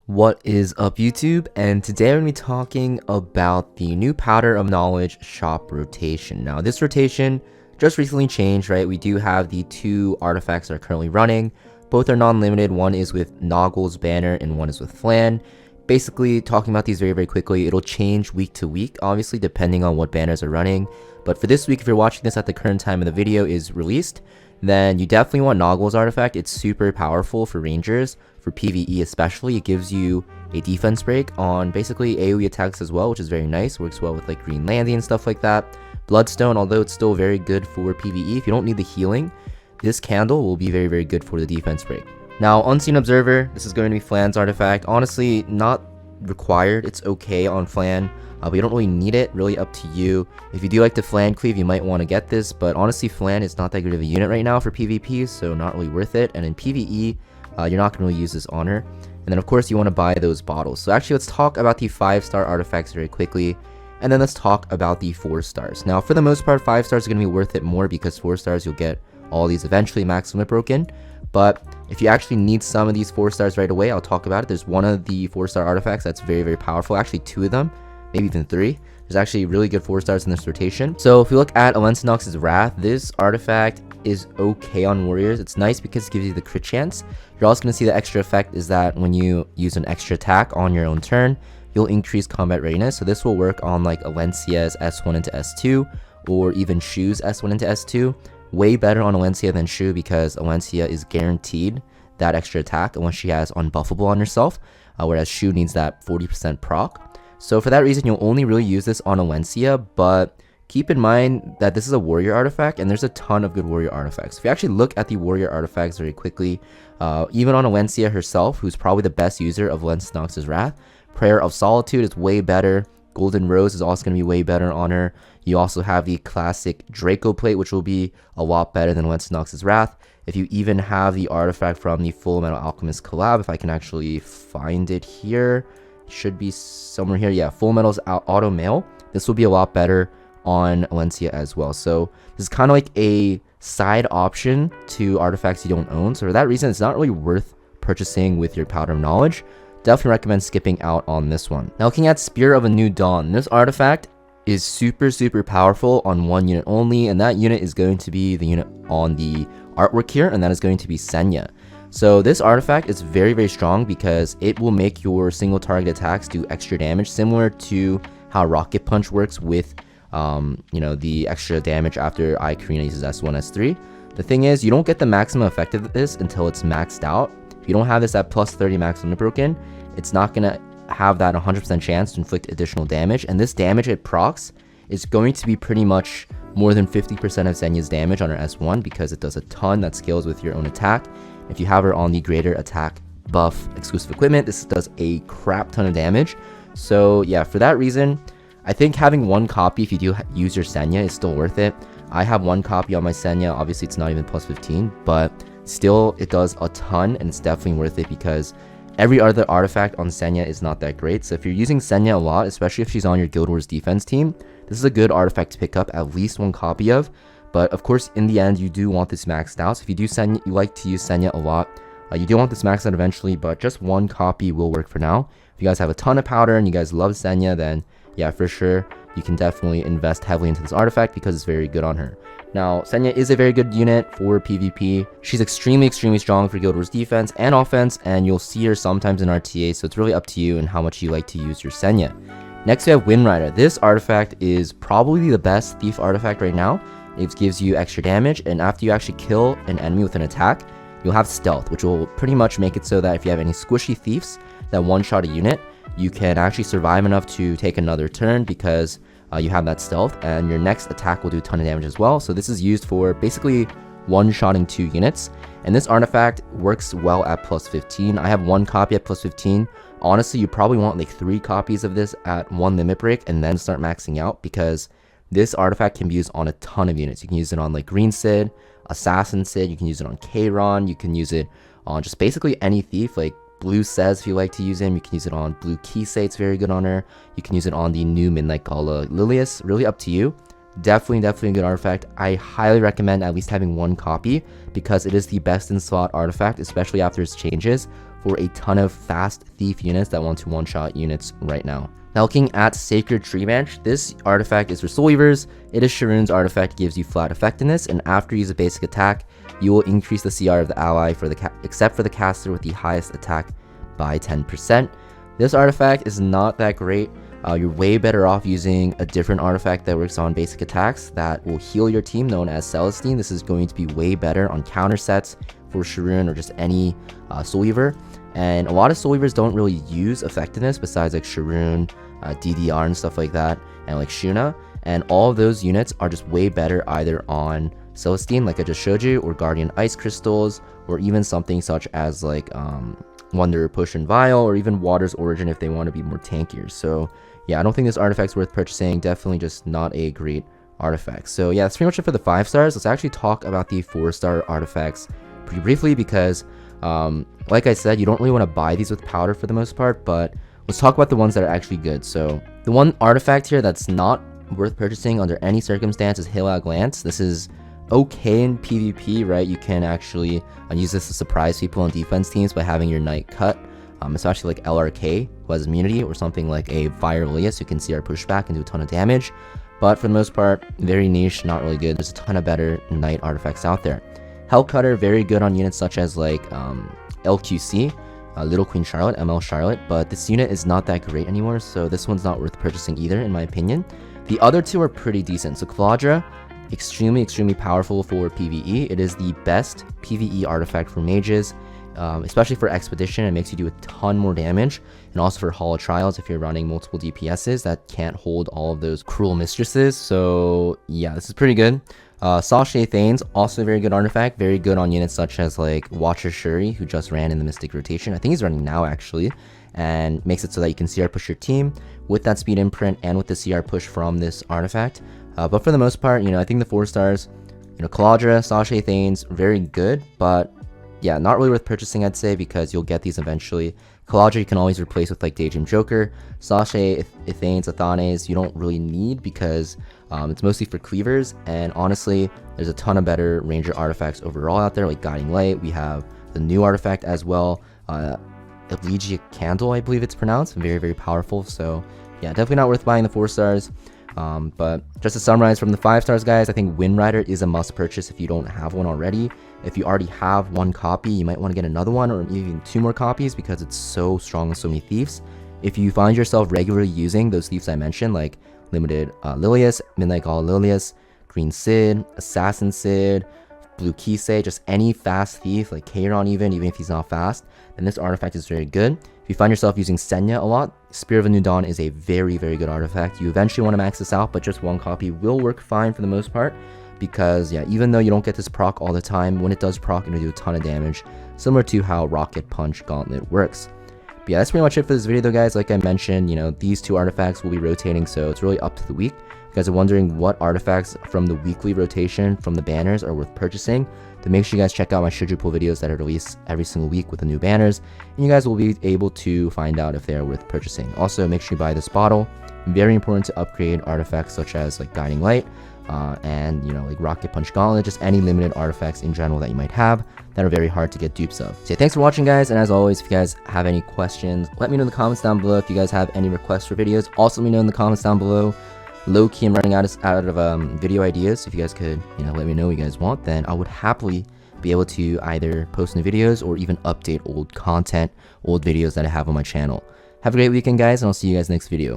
What is up, YouTube? And today we're going to be talking about the new Powder of Knowledge shop rotation. Now, this rotation just recently changed, right? We do have the two artifacts that are currently running. Both are non-limited. One is with Noggle's banner and one is with Flan. Basically, talking about these very quickly, it'll change week to week, obviously, depending on what banners are running. But for this week, if you're watching this at the current time of the video is released, then you definitely want Noggle's artifact. It's super powerful for Rangers, for PvE especially. It gives you a defense break on basically AoE attacks as well, which is very nice. Works well with like Green Landy and stuff like that. Bloodstone, although it's still very good for PvE, if you don't need the healing, this candle will be very good for the defense break. Now, Unseen Observer, this is going to be Flan's artifact. Honestly, not required. It's okay on Flan. But you don't really need it, really up to you. If you do like to Flan cleave, you might want to get this, but honestly, Flan is not that good of a unit right now for PvP, so not really worth it. And in PvE, you're not going to really use this on her. And then, of course, you want to buy those bottles. So actually, let's talk about the 5-star artifacts very quickly, and then let's talk about the 4 stars. Now, for the most part, 5 stars are going to be worth it more because 4 stars, you'll get all these eventually max limit broken. But if you actually need some of these 4 stars right away, I'll talk about it. There's one of the 4-star artifacts that's very powerful, actually 2 of them. Maybe even 3. There's actually really good 4 stars in this rotation. So if you look at Alentinox's Wrath, this artifact is okay on warriors. It's nice because it gives you the crit chance. You're also going to see the extra effect is that when you use an extra attack on your own turn, you'll increase combat readiness. So this will work on like Alencia's S1 into S2 or even Shu's S1 into S2. Way better on Alencia than Shu because Alencia is guaranteed that extra attack unless she has unbuffable on herself, whereas Shu needs that 40% proc. So for that reason, you'll only really use this on Alencia, but keep in mind that this is a warrior artifact, and there's a ton of good warrior artifacts. If you actually look at the warrior artifacts very quickly, even on Alencia herself, who's probably the best user of Alentinox's Wrath, Prayer of Solitude is way better. Golden Rose is also going to be way better on her. You also have the classic Draco Plate, which will be a lot better than Alentinox's Wrath. If you even have the artifact from the Full Metal Alchemist collab, if I can actually find it here, should be somewhere here. Yeah, Full Metal's Auto Mail. This will be a lot better on Alencia as well. So this is kind of like a side option to artifacts you don't own. So for that reason, it's not really worth purchasing with your Powder of Knowledge. Definitely recommend skipping out on this one. Now looking at Spear of a New Dawn, this artifact is super powerful on one unit only, and that unit is going to be the unit on the artwork here, and that is going to be Senya. So this artifact is very strong because it will make your single target attacks do extra damage, similar to how Rocket Punch works with the extra damage after Karina uses S1, S3. The thing is, you don't get the maximum effect of this until it's maxed out. If you don't have this at plus 30 max limit broken, it's not going to have that 100% chance to inflict additional damage, and this damage it procs is going to be pretty much more than 50% of Senya's damage on her S1 because it does a ton that scales with your own attack. If you have her on the greater attack buff exclusive equipment, this does a crap ton of damage. So yeah, for that reason, I think having one copy if you do use your Senya is still worth it. I have one copy on my Senya. Obviously it's not even plus 15, but still it does a ton, and it's definitely worth it because every other artifact on Senya is not that great. So if you're using Senya a lot, especially if she's on your Guild Wars defense team, this is a good artifact to pick up at least one copy of. But of course, in the end, you do want this maxed out. So if you do you like to use Senya a lot, you do want this maxed out eventually, but just one copy will work for now. If you guys have a ton of powder and you guys love Senya, then yeah, for sure, you can definitely invest heavily into this artifact because it's very good on her. Now, Senya is a very good unit for PvP. She's extremely strong for Guild Wars defense and offense, and you'll see her sometimes in RTA, so it's really up to you and how much you like to use your Senya. Next, we have Windrider. This artifact is probably the best thief artifact right now. It gives you extra damage, and after you actually kill an enemy with an attack, you'll have stealth, which will pretty much make it so that if you have any squishy thieves that one-shot a unit, you can actually survive enough to take another turn because you have that stealth, and your next attack will do a ton of damage as well. So this is used for basically one-shotting 2 units, and this artifact works well at plus 15. I have one copy at plus 15. Honestly, you probably want like 3 copies of this at 1 limit break and then start maxing out because this artifact can be used on a ton of units. You can use it on like Green Sid, Assassin Sid, you can use it on Kayron, you can use it on just basically any thief, like Blue Says if you like to use him. You can use it on Blue Kisei, it's very good on her. You can use it on the new Midnight Gala Lilius, really up to you. Definitely a good artifact. I highly recommend at least having one copy because it is the best in slot artifact, especially after its changes. for a ton of fast thief units that want to one-shot units right now. Now looking at Sacred Tree Branch, this artifact is for Soul Weavers. It is Sharoon's artifact, gives you flat effectiveness, and after you use a basic attack, you will increase the CR of the ally except for the caster with the highest attack by 10%. This artifact is not that great. You're way better off using a different artifact that works on basic attacks that will heal your team, known as Celestine. This is going to be way better on counter sets for Sharoon or just any Soul Weaver. And a lot of Soul Weavers don't really use effectiveness besides like Sharoon, DDR and stuff like that, and like Shuna. And all of those units are just way better either on Celestine, like I just showed you, or Guardian Ice Crystals, or even something such as like Wonder Push and Vial, or even Water's Origin if they want to be more tankier. So yeah, I don't think this artifact's worth purchasing. Definitely just not a great artifact. So yeah, that's pretty much it for the 5 stars. Let's actually talk about the 4-star artifacts pretty briefly because like I said, you don't really want to buy these with powder for the most part, but let's talk about the ones that are actually good. So the one artifact here that's not worth purchasing under any circumstance is Hilal Glance. This is okay in PvP, right? You can actually use this to surprise people on defense teams by having your knight cut, especially like LRK, who has immunity, or something like a Fire Lilius, who can see our pushback and do a ton of damage. But for the most part, very niche, not really good. There's a ton of better knight artifacts out there. Hell Cutter, very good on units such as like LQC, Little Queen Charlotte, ML Charlotte, but this unit is not that great anymore, so this one's not worth purchasing either, in my opinion. The other two are pretty decent. So Caladra, extremely powerful for PvE. It is the best PvE artifact for mages, especially for Expedition. It makes you do a ton more damage, and also for Hollow Trials if you're running multiple DPSs that can't hold all of those cruel mistresses. So yeah, this is pretty good. Sashay Thanes, also a very good artifact, very good on units such as like Watcher Shuri, who just ran in the Mystic rotation. I think he's running now actually, and makes it so that you can CR push your team with that speed imprint and with the CR push from this artifact. But for the most part, I think the 4 stars, Caladra, Sashay Thanes, very good, but yeah, not really worth purchasing, I'd say, because you'll get these eventually. Caladra you can always replace with like Daydream Joker. Sashay, Thanes, Athanes, you don't really need because it's mostly for cleavers, and honestly, there's a ton of better ranger artifacts overall out there, like Guiding Light. We have the new artifact as well, Elegia Candle, I believe it's pronounced, very powerful. So yeah, definitely not worth buying the 4 stars. But just to summarize from the 5 stars, guys, I think Wind Rider is a must purchase if you don't have one already. If you already have 1 copy, you might want to get another one, or even 2 more copies, because it's so strong with so many thieves. If you find yourself regularly using those thieves I mentioned, like Limited Lilius, Midnight Gala Lilius, Green Sid, Assassin Sid, Blue Kisei, just any fast thief, like Kairon even if he's not fast, then this artifact is very good. If you find yourself using Senya a lot, Spear of a New Dawn is a very good artifact. You eventually want to max this out, but just 1 copy will work fine for the most part, because yeah, even though you don't get this proc all the time, when it does proc, it'll do a ton of damage, similar to how Rocket Punch Gauntlet works. But yeah, that's pretty much it for this video, though, guys. Like I mentioned, these 2 artifacts will be rotating, so it's really up to the week. If you guys are wondering what artifacts from the weekly rotation from the banners are worth purchasing, then make sure you guys check out my schedule pull videos that are released every single week with the new banners, and you guys will be able to find out if they are worth purchasing. Also, make sure you buy this bottle. Very important to upgrade artifacts such as like Guiding Light, and like Rocket Punch Gauntlet, just any limited artifacts in general that you might have that are very hard to get dupes of. So yeah, thanks for watching, guys, and as always, if you guys have any questions, let me know in the comments down below. If you guys have any requests for videos, also let me know in the comments down below. Low-key, I'm running out of video ideas, so if you guys could let me know what you guys want, then I would happily be able to either post new videos or even update old content, old videos that I have on my channel. Have a great weekend, guys, and I'll see you guys next video.